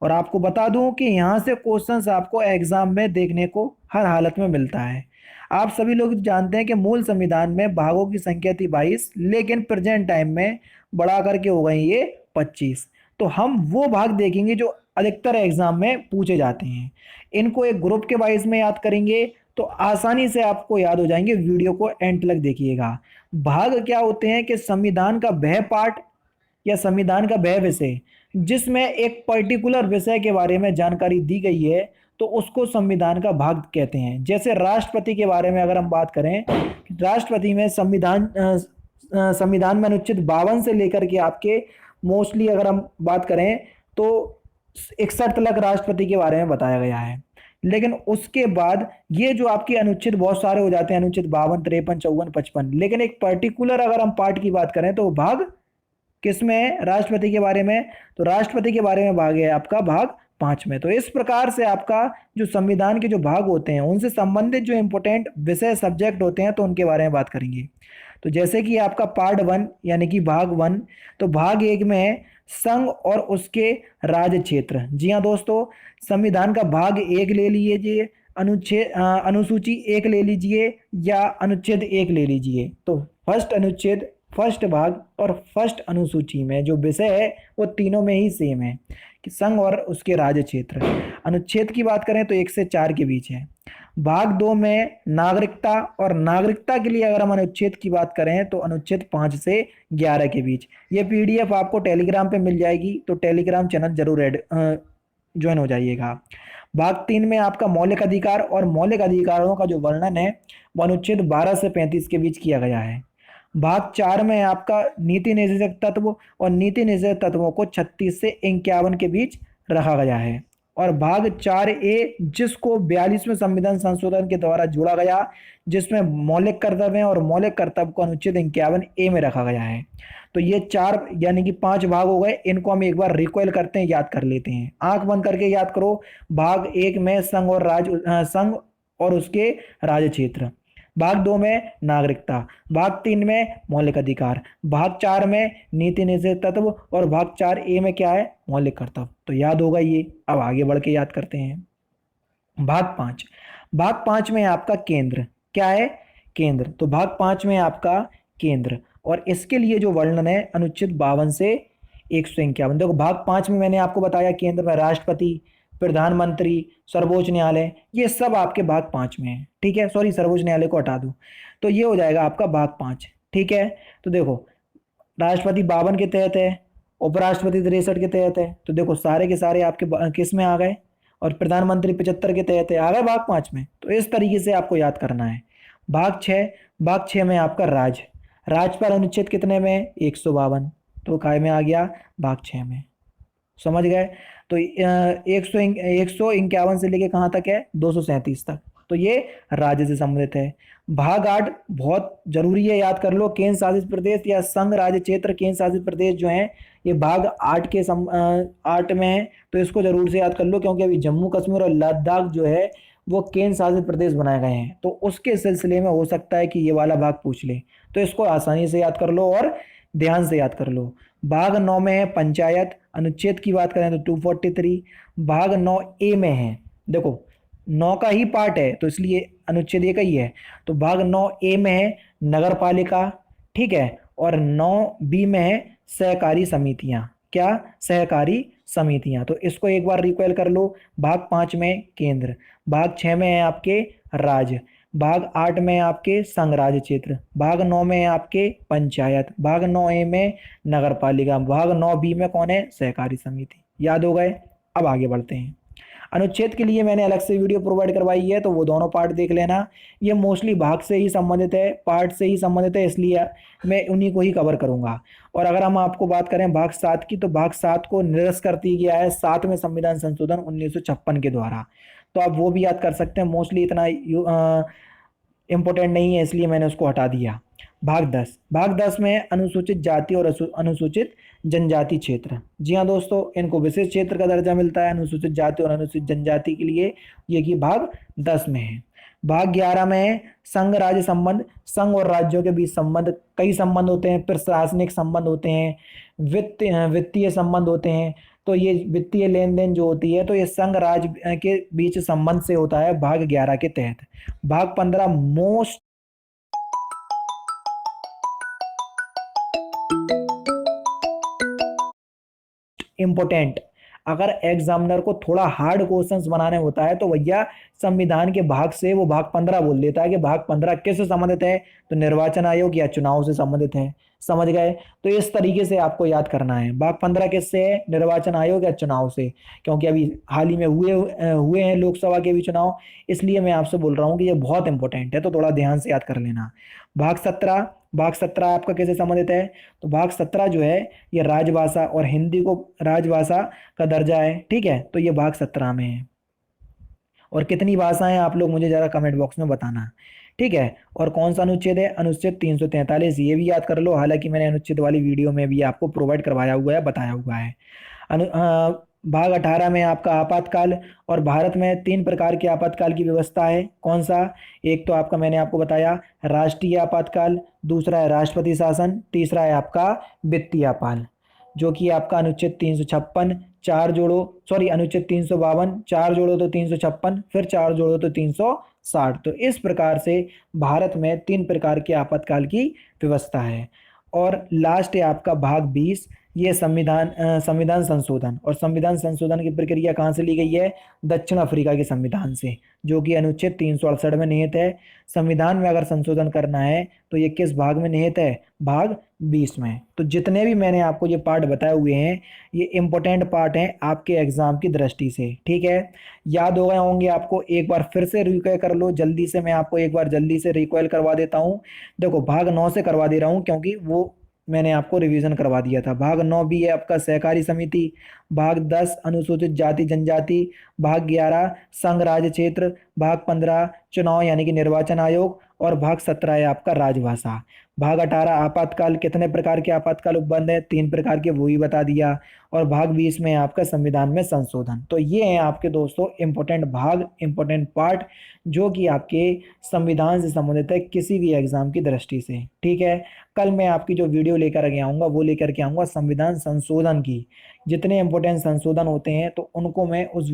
और आपको बता दूं कि यहाँ से क्वेश्चंस आपको एग्जाम में देखने को हर हालत में मिलता है। आप सभी लोग जानते हैं कि मूल संविधान में भागों की संख्या थी 22, लेकिन प्रेजेंट टाइम में बढ़ा करके हो गई ये 25। तो हम वो भाग देखेंगे जो अधिकतर एग्जाम में पूछे जाते हैं। इनको एक ग्रुप के वाइज में याद करेंगे तो आसानी से आपको याद हो जाएंगे। वीडियो को एंड तक देखिएगा। भाग क्या होते हैं कि संविधान का वह पार्ट या संविधान का वह विषय जिसमें एक पर्टिकुलर विषय के बारे में जानकारी दी गई है, तो उसको संविधान का भाग कहते हैं। जैसे राष्ट्रपति के बारे में अगर हम बात करें, राष्ट्रपति में संविधान में अनुच्छेद 52 से लेकर के आपके मोस्टली अगर हम बात करें तो 61 तक राष्ट्रपति के बारे में बताया गया है। लेकिन उसके बाद ये जो आपके अनुच्छेद बहुत सारे हो जाते हैं, अनुच्छेद 52, 53, 54, 55, लेकिन एक पर्टिकुलर अगर हम पार्ट की बात करें तो भाग किसमें है? राष्ट्रपति के बारे में। तो राष्ट्रपति के बारे में भाग है आपका भाग 5 में। तो इस प्रकार से आपका जो संविधान के जो भाग होते हैं उनसे संबंधित जो इंपॉर्टेंट विषय सब्जेक्ट होते हैं तो उनके बारे में बात करेंगे। तो जैसे कि आपका पार्ट 1 यानी कि भाग 1, तो भाग 1 में है संघ और उसके राज्य क्षेत्र। जी हाँ दोस्तों, संविधान का भाग 1 ले लीजिए, अनुसूची 1 ले लीजिए या अनुच्छेद 1 ले लीजिए। तो फर्स्ट अनुच्छेद, फर्स्ट भाग और फर्स्ट अनुसूची में जो विषय है वो तीनों में ही सेम है कि संघ और उसके राज्य क्षेत्र। अनुच्छेद की बात करें तो 1 से 4 के बीच है। भाग 2 में नागरिकता, और नागरिकता के लिए अगर हम अनुच्छेद की बात करें तो अनुच्छेद 5 से 11 के बीच। ये पीडीएफ आपको टेलीग्राम पे मिल जाएगी, तो टेलीग्राम चैनल जरूर ज्वाइन हो जाइएगा। भाग 3 में आपका मौलिक अधिकार, और मौलिक अधिकारों का जो वर्णन है वो अनुच्छेद 12 से 35 के बीच किया गया है। भाग 4 में आपका नीति निर्देशक तत्व, और नीति निर्देशक तत्वों को 36 से 51 के बीच रखा गया है। और भाग 4A जिसको 42वें संविधान संशोधन के द्वारा जोड़ा गया, जिसमें मौलिक कर्तव्य है और मौलिक कर्तव्य को अनुच्छेद 51A में रखा गया है। तो ये 4 यानी कि 5 भाग हो गए। इनको हम एक बार रिकॉल करते हैं, याद कर लेते हैं। आंख बंद करके याद करो। भाग 1 में संघ और उसके राज्य क्षेत्र। भाग 2 में नागरिकता, भाग 3 में मौलिक अधिकार, भाग 4 में नीति निर्देशक तत्व, और भाग 4A में क्या है? मौलिक कर्तव्य। तो याद होगा ये। अब आगे बढ़ के याद करते हैं। भाग 5, भाग 5 में आपका केंद्र क्या है? केंद्र। तो भाग 5 में आपका केंद्र, और इसके लिए जो वर्णन है अनुच्छेद 52 से 151। देखो भाग 5 में मैंने आपको बताया केंद्र में राष्ट्रपति, प्रधानमंत्री, सर्वोच्च न्यायालय, ये सब आपके भाग 5 में है। ठीक है, सॉरी सर्वोच्च न्यायालय को हटा दो। तो ये हो जाएगा आपका भाग 5। ठीक है, तो देखो राष्ट्रपति 52 के तहत है, उपराष्ट्रपति 63 के तहत है। तो देखो सारे के सारे आपके किस में आ गए, और प्रधानमंत्री 75 के तहत है, आ गए भाग 5 में। तो इस तरीके से आपको याद करना है। भाग 6, भाग 6 में आपका राज्यपाल अनुच्छेद कितने में? 152। तो काय में आ गया? भाग 6 में। समझ गए? तो 151 से लेके कहाँ तक है? 237 तक। तो ये राज्य से संबंधित है। भाग 8 बहुत जरूरी है, याद कर लो। केंद्र शासित प्रदेश या संघ राज्य क्षेत्र केंद्र शासित प्रदेश जो है ये भाग 8 के 8 में है। तो इसको जरूर से याद कर लो, क्योंकि अभी जम्मू कश्मीर और लद्दाख जो है वो केंद्र शासित प्रदेश बनाए गए हैं। तो उसके सिलसिले में हो सकता है कि ये वाला भाग पूछ ले, तो इसको आसानी से याद कर लो और ध्यान से याद कर लो। भाग 9 में है पंचायत, अनुच्छेद की बात करें तो 243। भाग 9A में है, देखो 9 का ही पार्ट है तो इसलिए अनुच्छेद 1 ही है। तो भाग 9A में है नगर पालिका, ठीक है, और 9B में है सहकारी समितियां। क्या? सहकारी समितियां। तो इसको एक बार रिकॉल कर लो। भाग 5 में केंद्र, भाग 6 में है आपके राज्य, भाग 8 में आपके संघ राज्य क्षेत्र, भाग 9 में आपके पंचायत, भाग 9A में नगर पालिका, भाग 9B में कौन है? सहकारी समिति। याद हो गए? अब आगे बढ़ते हैं। अनुच्छेद के लिए मैंने अलग से वीडियो प्रोवाइड करवाई है, तो वो दोनों पार्ट देख लेना। ये मोस्टली भाग से ही संबंधित है, पार्ट से ही संबंधित है, इसलिए मैं उन्हीं को ही कवर करूंगा। और अगर हम आपको बात करें भाग 7 की, तो भाग 7 को निरस्त कर दिया गया है 7वें संविधान संशोधन 1956 के द्वारा। तो आप वो भी याद कर सकते हैं, मोस्टली इतना इंपॉर्टेंट नहीं है इसलिए मैंने उसको हटा दिया। भाग 10, भाग 10 में अनुसूचित जाति और अनुसूचित जनजाति क्षेत्र। जी हाँ दोस्तों, इनको विशेष क्षेत्र का दर्जा मिलता है अनुसूचित जाति और अनुसूचित जनजाति के लिए, ये कि भाग 10 में है। भाग 11 में है संघ राज्य संबंध, संघ और राज्यों के बीच संबंध। कई संबंध होते हैं, प्रशासनिक संबंध होते हैं, वित्तीय संबंध होते हैं। तो ये वित्तीय लेन देन जो होती है तो ये संघ राज्य के बीच संबंध से होता है भाग 11 के तहत। भाग 15 मोस्ट इम्पोर्टेंट, अगर एग्जामिनर को थोड़ा हार्ड क्वेश्चंस बनाने होता है तो भैया संविधान के भाग से वो भाग 15 बोल देता है कि भाग 15 किससे संबंधित है, तो निर्वाचन आयोग या चुनाव से संबंधित है। समझ गए? तो इस तरीके से आपको याद करना है भाग 15 किससे है, निर्वाचन आयोग या चुनाव से, क्योंकि अभी हाल ही में हुए हैं लोकसभा के भी चुनाव, इसलिए मैं आपसे बोल रहा हूँ कि ये बहुत इंपॉर्टेंट है, तो थोड़ा ध्यान से याद कर लेना। भाग 17 आपका कैसे संबंधित है, तो भाग 17 जो है ये राजभाषा और हिंदी को राजभाषा का दर्जा है, ठीक है, तो ये भाग 17 में है। और कितनी भाषाएं आप लोग मुझे जरा कमेंट बॉक्स में बताना, ठीक है। और कौन सा अनुच्छेद है, अनुच्छेद 343, ये भी याद कर लो, हालांकि मैंने अनुच्छेद वाली वीडियो में भी आपको प्रोवाइड करवाया हुआ है, बताया हुआ है। भाग 18 में आपका आपातकाल, और भारत में 3 प्रकार के आपातकाल की व्यवस्था है। कौन सा? एक तो आपका मैंने आपको बताया राष्ट्रीय आपातकाल, दूसरा है राष्ट्रपति शासन, तीसरा है आपका वित्तीय आपात, जो कि आपका अनुच्छेद 356 चार जोड़ो, सॉरी अनुच्छेद 352 चार जोड़ो तो 356, फिर चार जोड़ो तो 360। तो इस प्रकार से भारत में 3 प्रकार के आपातकाल की व्यवस्था है। और लास्ट है आपका भाग 20, ये संविधान संशोधन, और संविधान संशोधन की प्रक्रिया कहाँ से ली गई है, दक्षिण अफ्रीका के संविधान से, जो कि अनुच्छेद 368 में निहित है। संविधान में अगर संशोधन करना है तो ये किस भाग में निहित है, भाग 20 में। तो जितने भी मैंने आपको ये पार्ट बताए हुए हैं ये इंपॉर्टेंट पार्ट हैं आपके एग्जाम की दृष्टि से, ठीक है। याद हो गए होंगे आपको, एक बार फिर से रिकॉल कर लो जल्दी से, मैं आपको एक बार जल्दी से रिकॉल करवा देता हूँ। देखो भाग 9 से करवा दे रहा हूँ क्योंकि वो मैंने आपको रिवीजन करवा दिया था। भाग 9 भी है आपका सहकारी समिति, भाग 10 अनुसूचित जाति जनजाति, भाग 11 संघ राज्य क्षेत्र, भाग 15 चुनाव यानी कि निर्वाचन आयोग, और भाग 17 है आपका राजभाषा। भाग 18 आपातकाल, कितने प्रकार के आपातकाल उपबंध है, 3 प्रकार के, वो ही बता दिया। और भाग 20 में है आपका संविधान में संशोधन। तो ये हैं आपके दोस्तों इंपॉर्टेंट भाग, इंपॉर्टेंट पार्ट, जो कि आपके संविधान से संबंधित है किसी भी एग्जाम की दृष्टि से, ठीक है। कल मैं आपकी जो वीडियो लेकर के आऊँगा वो लेकर के आऊँगा संविधान संशोधन की, जितने इंपॉर्टेंट संशोधन होते हैं तो उनको मैं उस